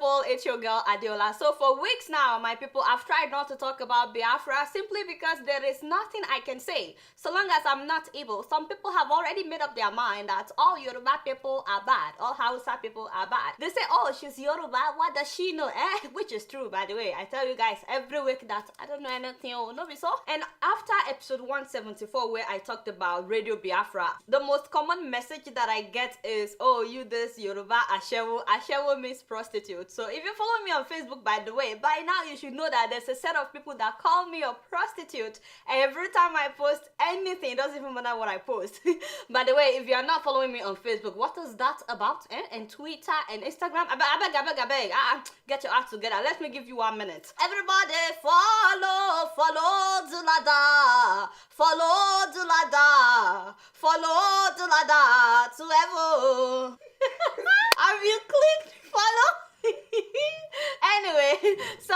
people, it's your girl Adeola. So for weeks now, my people, I've tried not to talk about Biafra simply because there is nothing I can say. So long as I'm not able, some people have already made up their mind that all Yoruba people are bad, all Hausa people are bad. They say, oh, she's Yoruba, what does she know? Which is true, by the way. I tell you guys every week that I don't know anything, no be so. And after episode 174, where I talked about Radio Biafra, the most common message that I get is, oh, you this Yoruba Ashewo. Ashewo means prostitute. So if you follow me on Facebook, by the way, by now you should know that there's a set of people that call me a prostitute every time I post anything. It doesn't even matter what I post. By the way, if you are not following me on Facebook, what is that about? And Twitter and Instagram? I beg. Get your act together. Let me give you 1 minute. Everybody follow Dulada. Follow Dulada. Follow Dulada to ever. Have you clicked follow? Anyway, so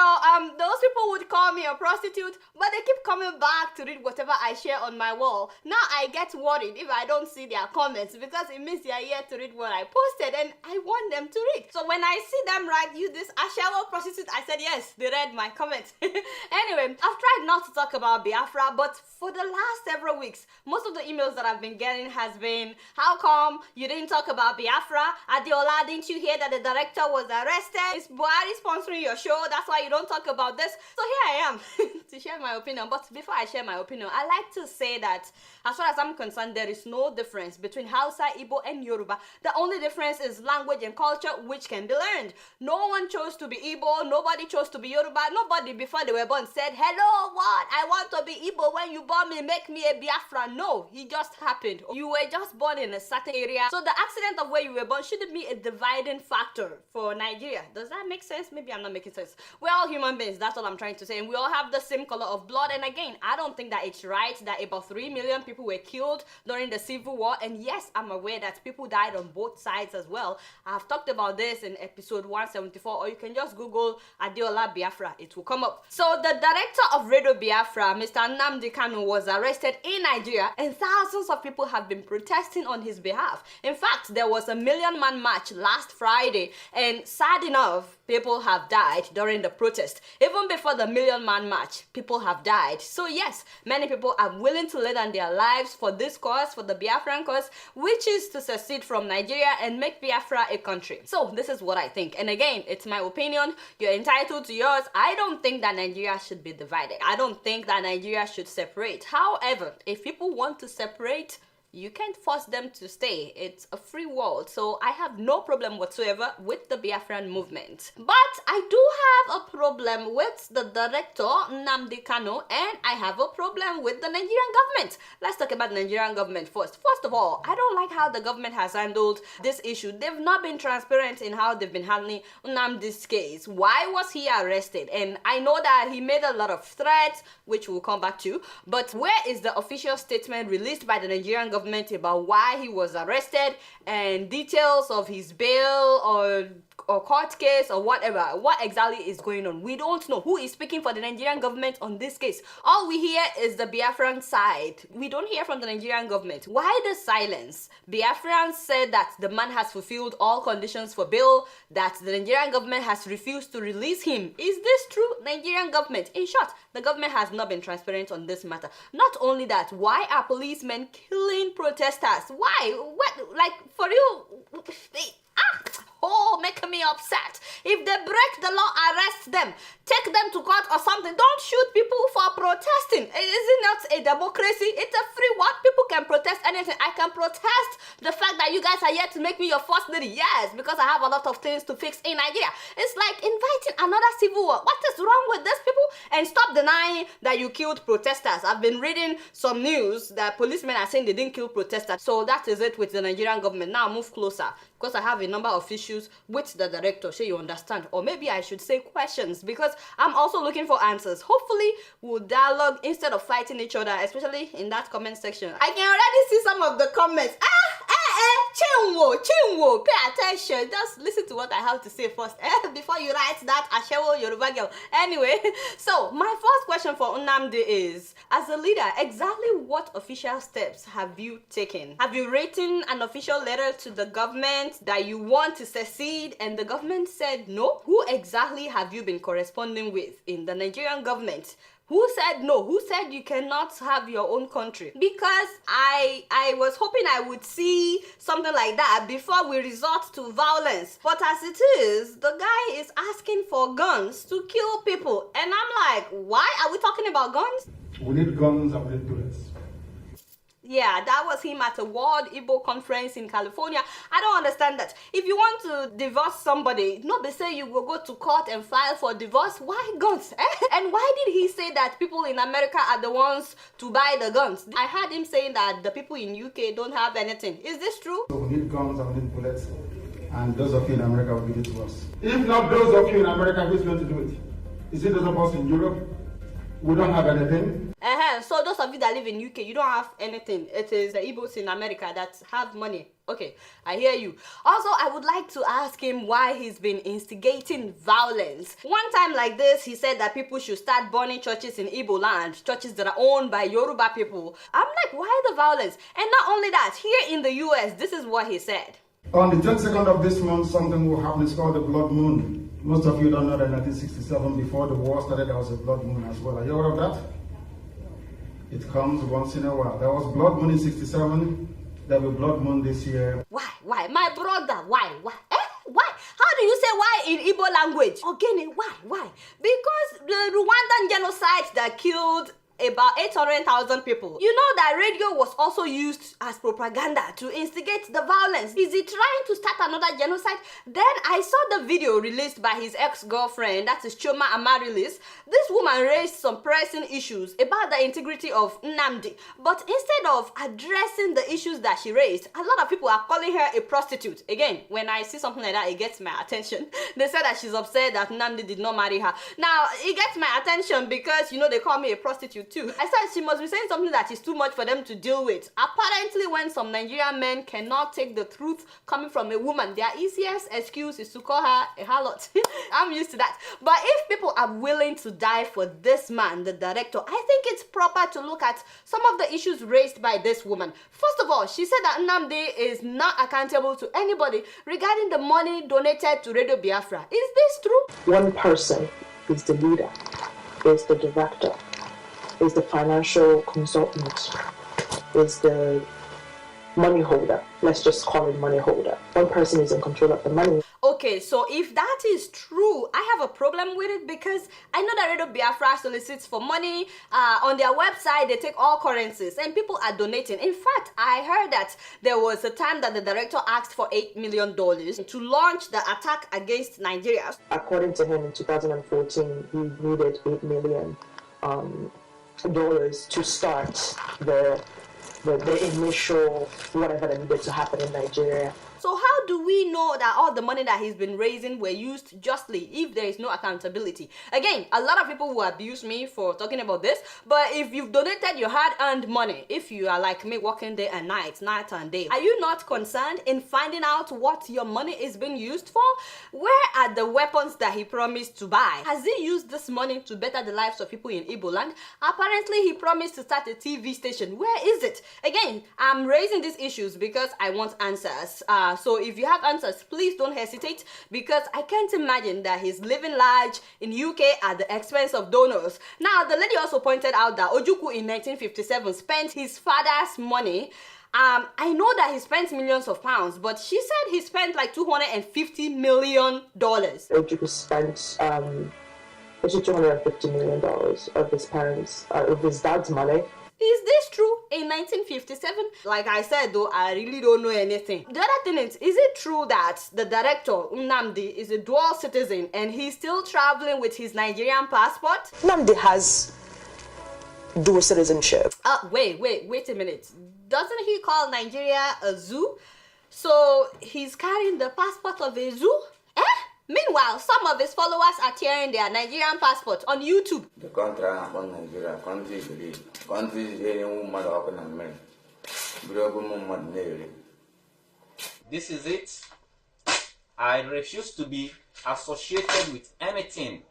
those people would call me a prostitute, but they keep coming back to read whatever I share on my wall. Now I get worried if I don't see their comments, because it means they are here to read what I posted and I want them to read. So when I see them write, you this Ashawo prostitute, I said yes, they read my comments. Anyway, I've tried not to talk about Biafra, but for the last several weeks, most of the emails that I've been getting has been, how come you didn't talk about Biafra? Adeola, didn't you hear that the director was arrested? Is Buhari sponsoring your show? That's why you don't talk about this. So here I am to share my opinion. But before I share my opinion, I like to say that as far as I'm concerned, there is no difference between Hausa, Igbo, and Yoruba. The only difference is language and culture, which can be learned. No one chose to be Igbo. Nobody chose to be Yoruba. Nobody before they were born said, hello, what? I want to be Igbo. When you born me, make me a Biafra. No, it just happened. You were just born in a certain area. So the accident of where you were born shouldn't be a dividing factor for Nigeria. Does that make sense? Maybe I'm not making sense. We're all human beings, that's all I'm trying to say, and we all have the same color of blood. And again, I don't think that it's right that about 3 million people were killed during the Civil War. And yes, I'm aware that people died on both sides as well. I've talked about this in episode 174, or you can just Google Adeola Biafra, it will come up. So the director of Radio Biafra, Mr. Nnamdi Kanu, was arrested in Nigeria, and thousands of people have been protesting on his behalf. In fact, there was a 1 million man march last Friday, and sad enough, people have died during the protest. Even before the 1 million man march, people have died. So yes, many people are willing to lay down their lives for this cause, for the Biafran cause, which is to secede from Nigeria and make Biafra a country. So this is what I think. And again, it's my opinion. You're entitled to yours. I don't think that Nigeria should be divided. I don't think that Nigeria should separate. However, if people want to separate, you can't force them to stay. It's a free world. So I have no problem whatsoever with the Biafran movement. But I do have a problem with the director, Nnamdi Kanu, and I have a problem with the Nigerian government. Let's talk about the Nigerian government first. First of all, I don't like how the government has handled this issue. They've not been transparent in how they've been handling Nnamdi's case. Why was he arrested? And I know that he made a lot of threats, which we'll come back to, but where is the official statement released by the Nigerian government about why he was arrested and details of his bail or court case or whatever? What exactly is going on? We don't know who is speaking for the Nigerian government on this case. All we hear is the Biafran side. We don't hear from the Nigerian government. Why the silence? Biafrans said that the man has fulfilled all conditions for bail, that the Nigerian government has refused to release him. Is this true? Nigerian government? In short, the government has not been transparent on this matter. Not only that, why are policemen killing protesters? Why? What? Like, for you? Oh, making me upset. If they break the law, arrest them. Take them to court or something. Don't shoot people for protesting. Is it not a democracy? It's a free world. People can protest anything. I can protest the fact that you guys are here to make me your first lady. Yes, because I have a lot of things to fix in Nigeria. It's like inviting another civil war. What is wrong with these people? And stop denying that you killed protesters. I've been reading some news that policemen are saying they didn't kill protesters. So that is it with the Nigerian government. Now move closer, because I have a number of issues with the director. So you understand, or maybe I should say questions, because I'm also looking for answers. Hopefully we'll dialogue instead of fighting each other, especially in that comment section. I can already see some of the comments. Chinwo, pay attention. Just listen to what I have to say first before you write that Ashewo Yoruba girl. Anyway, so my first question for Nnamdi is, as a leader, exactly what official steps have you taken? Have you written an official letter to the government that you want to secede and the government said no? Who exactly have you been corresponding with in the Nigerian government? Who said no? Who said you cannot have your own country? Because I was hoping I would see something like that before we resort to violence. But as it is, the guy is asking for guns to kill people. And I'm like, why are we talking about guns? We need guns and we need bullets. Yeah, that was him at a World Igbo conference in California. I don't understand that. If you want to divorce somebody, not be say you will go to court and file for divorce. Why guns? And why did he say that people in America are the ones to buy the guns? I heard him saying that the people in UK don't have anything. Is this true? So we need guns and we need bullets. And those of you in America will give it to us. If not those of you in America, who's going to do it? Is it those of us in Europe? We don't have anything. So those of you that live in UK, you don't have anything. It is the Igbos in America that have money. Okay, I hear you. Also, I would like to ask him why he's been instigating violence. One time like this, he said that people should start burning churches in Igbo land, churches that are owned by Yoruba people. I'm like, why the violence? And not only that, here in the US, this is what he said. On the 22nd of this month, something will happen. It's called the blood moon. Most of you don't know that in 1967, before the war started, there was a blood moon as well. Are you aware of that? It comes once in a while. There was blood moon in 67. There will be blood moon this year. Why? My brother, why? Why? How do you say why in Igbo language? Again, why? Because the Rwandan genocide that killed about 800,000 people. You know that radio was also used as propaganda to instigate the violence. Is he trying to start another genocide? Then I saw the video released by his ex-girlfriend, that is Choma Amarilis. This woman raised some pressing issues about the integrity of Nnamdi. But instead of addressing the issues that she raised, a lot of people are calling her a prostitute. Again, when I see something like that, it gets my attention. They said that she's upset that Nnamdi did not marry her. Now, it gets my attention because, you know, they call me a prostitute too. I said she must be saying something that is too much for them to deal with. Apparently, when some Nigerian men cannot take the truth coming from a woman, their easiest excuse is to call her a harlot. I'm used to that. But if people are willing to die for this man, the director, I think it's proper to look at some of the issues raised by this woman. First of all, she said that Nnamdi is not accountable to anybody regarding the money donated to Radio Biafra. Is this true? One person is the leader, is the director, is the financial consultant, is the money holder. Let's just call it money holder. One person is in control of the money. Okay, so if that is true, I have a problem with it because I know that Radio Biafra solicits for money. On their website, they take all currencies and people are donating. In fact, I heard that there was a time that the director asked for $8 million to launch the attack against Nigeria. According to him, in 2014, he needed $8 million to start the initial whatever that needed to happen in Nigeria. So how do we know that all the money that he's been raising were used justly if there is no accountability? Again, a lot of people will abuse me for talking about this, but if you've donated your hard-earned money, if you are like me working day and night and day, are you not concerned in finding out what your money is being used for? Where are the weapons that he promised to buy? Has he used this money to better the lives of people in Igbo land? Apparently, he promised to start a TV station. Where is it? Again, I'm raising these issues because I want answers. So if you have answers, please don't hesitate because I can't imagine that he's living large in UK at the expense of donors. Now, the lady also pointed out that Ojukwu in 1957 spent his father's money. I know that he spent millions of pounds, but she said he spent like $250 million. Ojukwu spent $250 million of his parents, of his dad's money. Is this true? In 1957? Like I said though, I really don't know anything. The other thing is it true that the director, Nnamdi, is a dual citizen and he's still traveling with his Nigerian passport? Nnamdi has dual citizenship. Wait a minute. Doesn't he call Nigeria a zoo? So he's carrying the passport of a zoo? Meanwhile, some of his followers are tearing their Nigerian passport on YouTube. The country upon Nigeria, country is This is it. I refuse to be associated with anything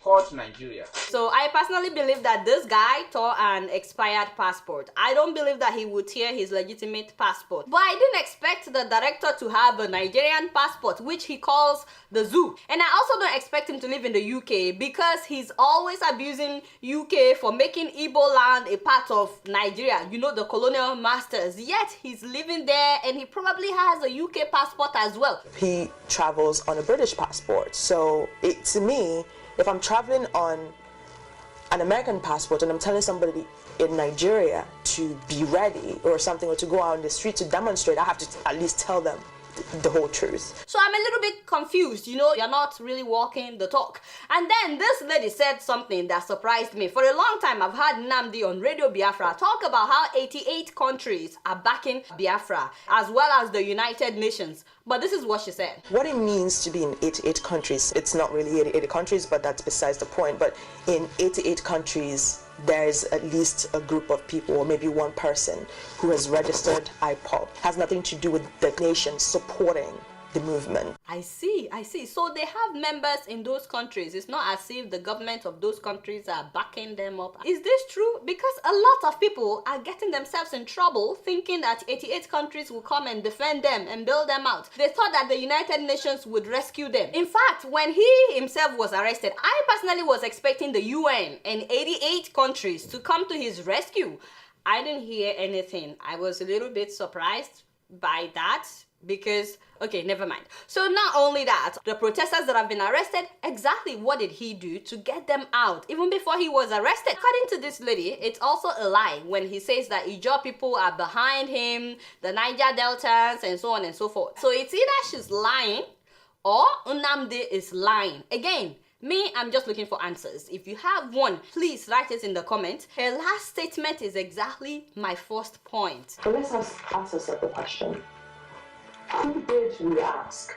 called Nigeria. So I personally believe that this guy tore an expired passport. I don't believe that he would tear his legitimate passport. But I didn't expect the director to have a Nigerian passport, which he calls the zoo. And I also don't expect him to live in the UK because he's always abusing UK for making Igbo land a part of Nigeria. You know, the colonial masters. Yet he's living there and he probably has a UK passport as well. He travels on a British passport. So to me, if I'm traveling on an American passport and I'm telling somebody in Nigeria to be ready or something, or to go out on the street to demonstrate, I have to at least tell them the whole truth. So I'm a little bit confused, you know, you're not really walking the talk. And then this lady said something that surprised me. For a long time, I've heard Nnamdi on Radio Biafra talk about how 88 countries are backing Biafra, as well as the United Nations. But this is what she said. What it means to be in 88 countries, it's not really 88 countries, but that's besides the point. But in 88 countries, there's at least a group of people, or maybe one person, who has registered IPOB. Has nothing to do with the nation supporting the movement. I see. So they have members in those countries. It's not as if the government of those countries are backing them up. Is this true? Because a lot of people are getting themselves in trouble thinking that 88 countries will come and defend them and bail them out. They thought that the United Nations would rescue them. In fact, when he himself was arrested, I personally was expecting the UN and 88 countries to come to his rescue. I didn't hear anything. I was a little bit surprised by that. Because, okay, never mind. So not only that, the protesters that have been arrested, exactly what did he do to get them out even before he was arrested? According to this lady, it's also a lie when he says that Ijaw people are behind him, the Niger Deltans, and so on and so forth. So it's either she's lying or Nnamdi is lying. Again, me, I'm just looking for answers. If you have one, please write it in the comments. Her last statement is exactly my first point. So let's ask ourselves the question. Who did we ask?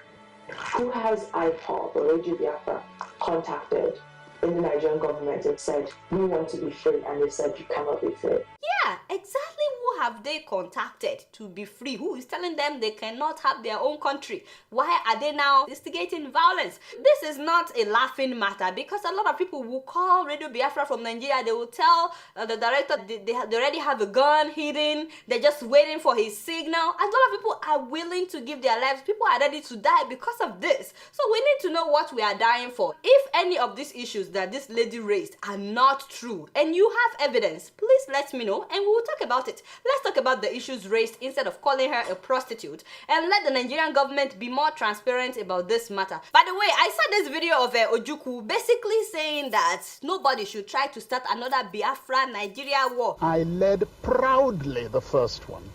Who has IPOB or Radio Biafra contacted in the Nigerian government and said, we want to be free, and they said, you cannot be free? Yeah, exactly. Who have they contacted to be free? Who is telling them they cannot have their own country? Why are they now instigating violence? This is not a laughing matter, because a lot of people will call Radio Biafra from Nigeria. They will tell the director they already have a gun hidden. They're just waiting for his signal. A lot of people are willing to give their lives. People are ready to die because of this. So we need to know what we are dying for. If any of these issues that this lady raised are not true and you have evidence, please let me know and we will talk about it. Let's talk about the issues raised instead of calling her a prostitute, and let the Nigerian government be more transparent about this matter. By the way, I saw this video of Ojukwu basically saying that nobody should try to start another Biafra-Nigeria war. I led proudly the first one.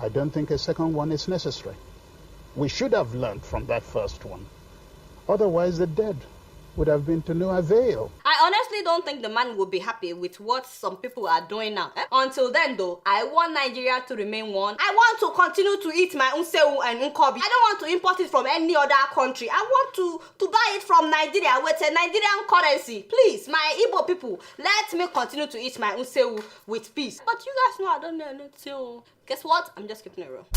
I don't think a second one is necessary. We should have learned from that first one. Otherwise, the dead would have been to no avail. I honestly don't think the man will be happy with what some people are doing now. Until then though, I want Nigeria to remain one. I want to continue to eat my unsewu and unkobi. I don't want to import it from any other country. I want to buy it from Nigeria with a Nigerian currency. Please, my Igbo people, let me continue to eat my unsewu with peace. But you guys know I don't know anything. Guess what? I'm just keeping it real.